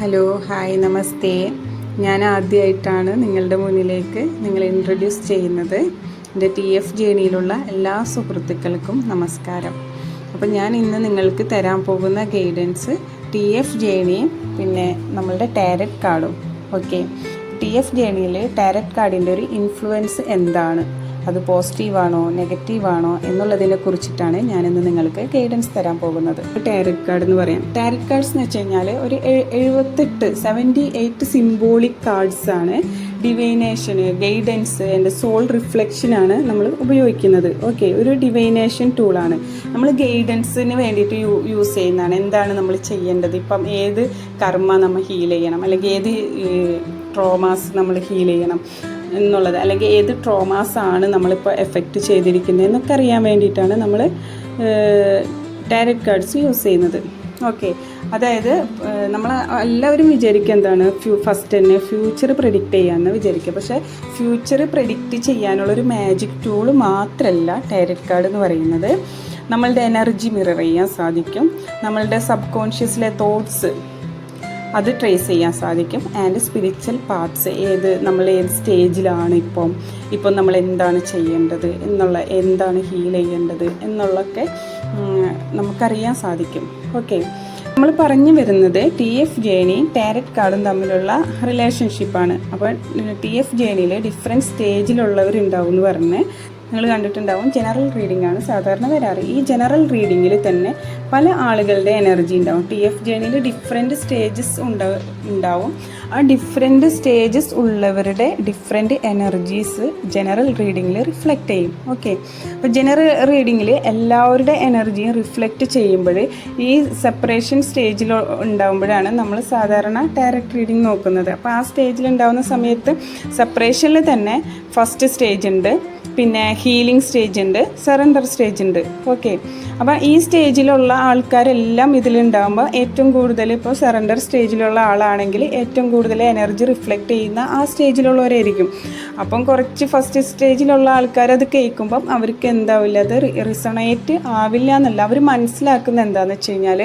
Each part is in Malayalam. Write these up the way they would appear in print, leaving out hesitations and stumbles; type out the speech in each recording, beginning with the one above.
ഹലോ ഹായ് നമസ്തേ. ഞാൻ ആദ്യമായിട്ടാണ് നിങ്ങളുടെ മുന്നിലേക്ക് നിങ്ങളെ ഇൻട്രൊഡ്യൂസ് ചെയ്യുന്നത്. എൻ്റെ TF ജേണിയിലുള്ള എല്ലാ സുഹൃത്തുക്കൾക്കും നമസ്കാരം. അപ്പോൾ ഞാൻ ഇന്ന് നിങ്ങൾക്ക് തരാൻ പോകുന്ന ഗൈഡൻസ് TF ജേണിയും പിന്നെ നമ്മളുടെ ടാരറ്റ് കാർഡും. ഓക്കെ, TF ജേണിയിൽ ടാരറ്റ് കാർഡിൻ്റെ ഒരു ഇൻഫ്ലുവൻസ് എന്താണ്, അത് പോസിറ്റീവാണോ നെഗറ്റീവാണോ എന്നുള്ളതിനെ കുറിച്ചിട്ടാണ് ഞാനിന്ന് നിങ്ങൾക്ക് ഗൈഡൻസ് തരാൻ പോകുന്നത്. ടാരറ്റ് കാർഡ് എന്ന് പറയാം. ടാരറ്റ് കാർഡ്സ് എന്ന് വെച്ച് കഴിഞ്ഞാൽ ഒരു 78 സിംബോളിക് കാർഡ്സ് ആണ്. ഡിവൈനേഷന്, ഗൈഡൻസ്, എൻ്റെ സോൾ റിഫ്ലക്ഷനാണ് നമ്മൾ ഉപയോഗിക്കുന്നത്. ഓക്കെ, ഒരു ഡിവൈനേഷൻ ടൂളാണ്. നമ്മൾ ഗൈഡൻസിന് വേണ്ടിയിട്ട് യൂസ് ചെയ്യുന്നതാണ്. എന്താണ് നമ്മൾ ചെയ്യേണ്ടത്, ഇപ്പം ഏത് കർമ്മ നമ്മൾ ഹീൽ ചെയ്യണം, അല്ലെങ്കിൽ ഏത് ട്രോമാസ് നമ്മൾ ഹീൽ ചെയ്യണം എന്നുള്ളത്, അല്ലെങ്കിൽ ഏത് ട്രോമാസാണ് നമ്മളിപ്പോൾ എഫക്റ്റ് ചെയ്തിരിക്കുന്നത് എന്നൊക്കെ അറിയാൻ വേണ്ടിയിട്ടാണ് നമ്മൾ ടാരറ്റ് കാർഡ്സ് യൂസ് ചെയ്യുന്നത്. ഓക്കെ, അതായത് നമ്മൾ എല്ലാവരും വിചാരിക്കുക എന്താണ്, ഫസ്റ്റ് തന്നെ ഫ്യൂച്ചർ പ്രെഡിക്റ്റ് ചെയ്യാമെന്ന് വിചാരിക്കുക. പക്ഷേ ഫ്യൂച്ചർ പ്രെഡിക്റ്റ് ചെയ്യാനുള്ളൊരു മാജിക് ടൂൾ മാത്രമല്ല ടാരറ്റ് കാർഡ് എന്ന് പറയുന്നത്. നമ്മളുടെ എനർജി മിറർ ചെയ്യാൻ സാധിക്കും, നമ്മളുടെ സബ് കോൺഷ്യസിലെ തോട്ട്സ് അത് ട്രേസ് ചെയ്യാൻ സാധിക്കും. ആൻഡ് സ്പിരിച്വൽ പാർട്സ്, നമ്മൾ ഏത് സ്റ്റേജിലാണ് ഇപ്പം നമ്മൾ എന്താണ് ചെയ്യേണ്ടത് എന്താണ് ഹീൽ ചെയ്യേണ്ടത് എന്നുള്ളതൊക്കെ നമുക്കറിയാൻ സാധിക്കും. ഓക്കെ, നമ്മൾ പറഞ്ഞു വരുന്നത് TF ജേണിയും ടാരറ്റ് കാർഡും തമ്മിലുള്ള റിലേഷൻഷിപ്പാണ്. അപ്പോൾ TF ജേണിയിൽ ഡിഫറെൻറ്റ് സ്റ്റേജിലുള്ളവരുണ്ടാവും എന്ന് പറഞ്ഞ് നിങ്ങൾ കണ്ടിട്ടുണ്ടാവും. ജനറൽ റീഡിംഗ് ആണ് സാധാരണ വരാറ്. ഈ ജനറൽ റീഡിങ്ങിൽ തന്നെ പല ആളുകളുടെ എനർജി ഉണ്ടാവും. TF ജേണിയിൽ ഡിഫറെൻറ്റ് സ്റ്റേജസ് ഉണ്ടാവും. ആ ഡിഫറെൻറ്റ് സ്റ്റേജസ് ഉള്ളവരുടെ ഡിഫറെൻറ്റ് എനർജീസ് ജനറൽ റീഡിങ്ങിൽ റിഫ്ലക്റ്റ് ചെയ്യും. ഓക്കെ, അപ്പോൾ ജനറൽ റീഡിങ്ങിൽ എല്ലാവരുടെ എനർജിയും റിഫ്ലക്റ്റ് ചെയ്യുമ്പോൾ ഈ സെപ്പറേഷൻ സ്റ്റേജിൽ ഉണ്ടാകുമ്പോഴാണ് നമ്മൾ സാധാരണ ടാരറ്റ് റീഡിങ് നോക്കുന്നത്. അപ്പോൾ ആ സ്റ്റേജിൽ ഉണ്ടാകുന്ന സമയത്ത് സെപ്പറേഷനിൽ തന്നെ ഫസ്റ്റ് സ്റ്റേജ് ഉണ്ട്, പിന്നെ ഹീലിംഗ് സ്റ്റേജ് ഉണ്ട്, സറണ്ടർ സ്റ്റേജ് ഉണ്ട്. ഓക്കെ, അപ്പോൾ ഈ സ്റ്റേജിലുള്ള ആൾക്കാരെല്ലാം ഇതിലുണ്ടാകുമ്പോൾ ഏറ്റവും കൂടുതൽ ഇപ്പോൾ സറണ്ടർ സ്റ്റേജിലുള്ള ആളാണെങ്കിൽ ഏറ്റവും കൂടുതൽ എനർജി റിഫ്ലക്റ്റ് ചെയ്യുന്ന ആ സ്റ്റേജിലുള്ളവരായിരിക്കും. അപ്പം കുറച്ച് ഫസ്റ്റ് സ്റ്റേജിലുള്ള ആൾക്കാർ അത് കേൾക്കുമ്പം അവർക്ക് എന്താവില്ല, അത് റിസണേറ്റ് ആവില്ല എന്നല്ല, അവർ മനസ്സിലാക്കുന്ന എന്താണെന്ന് വെച്ച് കഴിഞ്ഞാൽ,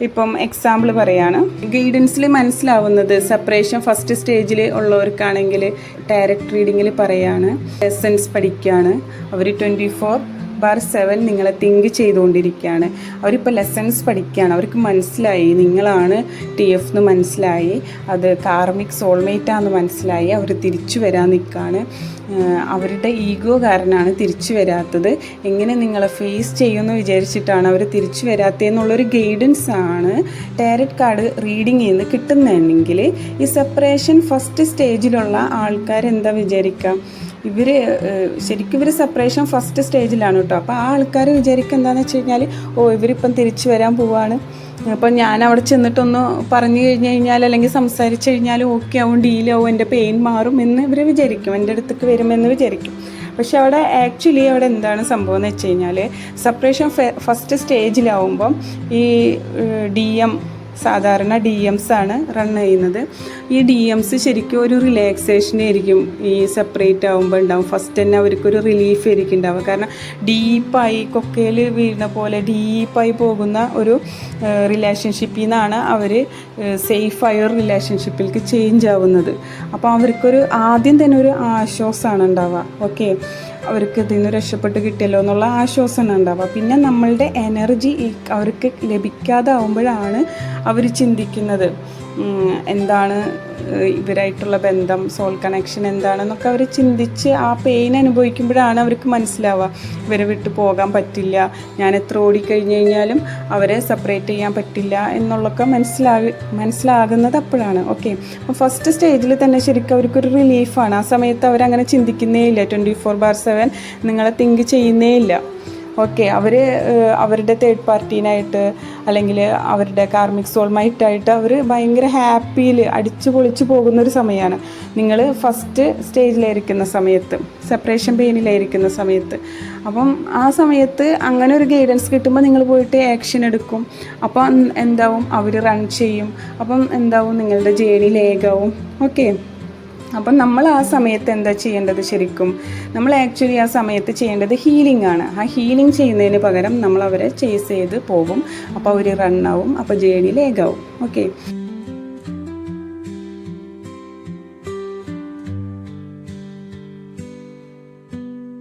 ഇപ്പം എക്സാമ്പിൾ പറയാണ്, ഗൈഡൻസിൽ മനസ്സിലാവുന്നത് സെപ്പറേഷൻ ഫസ്റ്റ് സ്റ്റേജിൽ ഉള്ളവർക്കാണെങ്കിൽ ടാരറ്റ് റീഡിങ്ങിൽ പറയാണ് ലെസൺസ് പഠിക്കുകയാണ്. അവർ 24/7 നിങ്ങളെ തിങ്ക് ചെയ്തുകൊണ്ടിരിക്കുകയാണ്. അവരിപ്പോൾ ലെസൺസ് പഠിക്കുകയാണ്. അവർക്ക് മനസ്സിലായി നിങ്ങളാണ് TF എന്ന് മനസ്സിലായി, അത് കാർമിക് സോൾമേറ്റാന്ന് മനസ്സിലായി. അവർ തിരിച്ചു വരാൻ നിൽക്കുകയാണ്. അവരുടെ ഈഗോ കാരണമാണ് തിരിച്ചു വരാത്തത്. എങ്ങനെ നിങ്ങളെ ഫേസ് ചെയ്യുമെന്ന് വിചാരിച്ചിട്ടാണ് അവർ തിരിച്ചു വരാത്തതെന്നുള്ളൊരു ഗൈഡൻസ് ആണ് ടാരറ്റ് കാർഡ് റീഡിങ്ങിൽ നിന്ന് കിട്ടുന്നതെങ്കിൽ ഈ സെപ്പറേഷൻ ഫസ്റ്റ് സ്റ്റേജിലുള്ള ആൾക്കാരെന്താ വിചാരിക്കാം, ശരിക്കും ഇവർ സെപ്പറേഷൻ ഫസ്റ്റ് സ്റ്റേജിലാണ് കേട്ടോ. അപ്പോൾ ആ ആൾക്കാർ വിചാരിക്കുക എന്താണെന്ന് വെച്ച് കഴിഞ്ഞാൽ, ഇവരിപ്പം തിരിച്ചു വരാൻ പോവാണ്, അപ്പം ഞാൻ അവിടെ ചെന്നിട്ടൊന്ന് പറഞ്ഞു കഴിഞ്ഞാൽ അല്ലെങ്കിൽ സംസാരിച്ച് കഴിഞ്ഞാൽ ഓക്കെ ആവും, ഡീലാവും, എൻ്റെ പെയിൻ മാറും എന്ന് ഇവർ വിചാരിക്കും, എൻ്റെ അടുത്തേക്ക് വരുമെന്ന് വിചാരിക്കും. പക്ഷെ അവിടെ ആക്ച്വലി അവിടെ എന്താണ് സംഭവം എന്ന് വെച്ച് കഴിഞ്ഞാൽ, സെപ്പറേഷൻ ഫസ്റ്റ് സ്റ്റേജിലാവുമ്പം ഈ സാധാരണ DMs ആണ് റൺ ചെയ്യുന്നത്. ഈ DMs ശരിക്കും ഒരു റിലാക്സേഷനായിരിക്കും ഈ സെപ്പറേറ്റ് ആകുമ്പോൾ ഉണ്ടാവും. ഫസ്റ്റ് തന്നെ അവർക്കൊരു റിലീഫ് ആയിരിക്കും ഉണ്ടാവുക. കാരണം ഡീപ്പായി കൊക്കയിൽ വീഴുന്ന പോലെ ഡീപ്പായി പോകുന്ന ഒരു റിലേഷൻഷിപ്പിൽ നിന്നാണ് അവർ സേഫായ ഒരു റിലേഷൻഷിപ്പിലേക്ക് ചേഞ്ച് ആവുന്നത്. അപ്പോൾ അവർക്കൊരു ആദ്യം തന്നെ ഒരു ആശ്വാസമാണ് ഉണ്ടാവുക. ഓക്കെ, അവർക്ക് ഇതിൽ നിന്ന് രക്ഷപ്പെട്ട് കിട്ടിയല്ലോ എന്നുള്ള ആശ്വാസമാണ് ഉണ്ടാവുക. പിന്നെ നമ്മളുടെ എനർജി അവർക്ക് ലഭിക്കാതാവുമ്പോഴാണ് അവർ ചിന്തിക്കുന്നത് എന്താണ് ഇവരായിട്ടുള്ള ബന്ധം, സോൾ കണക്ഷൻ എന്താണെന്നൊക്കെ അവർ ചിന്തിച്ച് ആ പെയിൻ അനുഭവിക്കുമ്പോഴാണ് അവർക്ക് മനസ്സിലാവുക ഇവരെ വിട്ടു പോകാൻ പറ്റില്ല, ഞാൻ എത്ര ഓടിക്കഴിഞ്ഞ് കഴിഞ്ഞാലും അവരെ സെപ്പറേറ്റ് ചെയ്യാൻ പറ്റില്ല എന്നുള്ളതൊക്കെ മനസ്സിലാകുന്നത് അപ്പോഴാണ്. ഓക്കെ, അപ്പോൾ ഫസ്റ്റ് സ്റ്റേജിൽ തന്നെ ശരിക്കും അവർക്കൊരു റിലീഫാണ്. ആ സമയത്ത് അവരങ്ങനെ ചിന്തിക്കുന്നേ ഇല്ല, 24/7 നിങ്ങളെ തിങ്ക് ചെയ്യുന്നേ ഇല്ല. ഓക്കെ, അവരുടെ തേർഡ് പാർട്ടീനായിട്ട് അല്ലെങ്കിൽ അവരുടെ കാർമിക് സോൾമേറ്റായിട്ട് അവർ ഭയങ്കര ഹാപ്പിയിൽ അടിച്ചു പൊളിച്ചു പോകുന്നൊരു സമയമാണ്. നിങ്ങൾ ഫസ്റ്റ് സ്റ്റേജിലായിരിക്കുന്ന സമയത്ത്, സെപ്പറേഷൻ പെയിനിലായിരിക്കുന്ന സമയത്ത്. അപ്പം ആ സമയത്ത് അങ്ങനെ ഒരു ഗൈഡൻസ് കിട്ടുമ്പോൾ നിങ്ങൾ പോയിട്ട് ആക്ഷൻ എടുക്കും. അപ്പം എന്താവും, അവർ റൺ ചെയ്യും. അപ്പം എന്താവും, നിങ്ങളുടെ ജേണി ലേഗാവും. ഓക്കെ, അപ്പം നമ്മൾ ആ സമയത്ത് എന്താ ചെയ്യേണ്ടത്, ശരിക്കും നമ്മൾ ആക്ച്വലി ആ സമയത്ത് ചെയ്യേണ്ടത് ഹീലിംഗ് ആണ്. ആ ഹീലിംഗ് ചെയ്യുന്നതിന് പകരം നമ്മൾ അവരെ ചേസ് ചെയ്ത് പോകും. അപ്പോൾ അവർ റണ്ണാവും, അപ്പോൾ ജേണി ലേഗാവും. ഓക്കെ.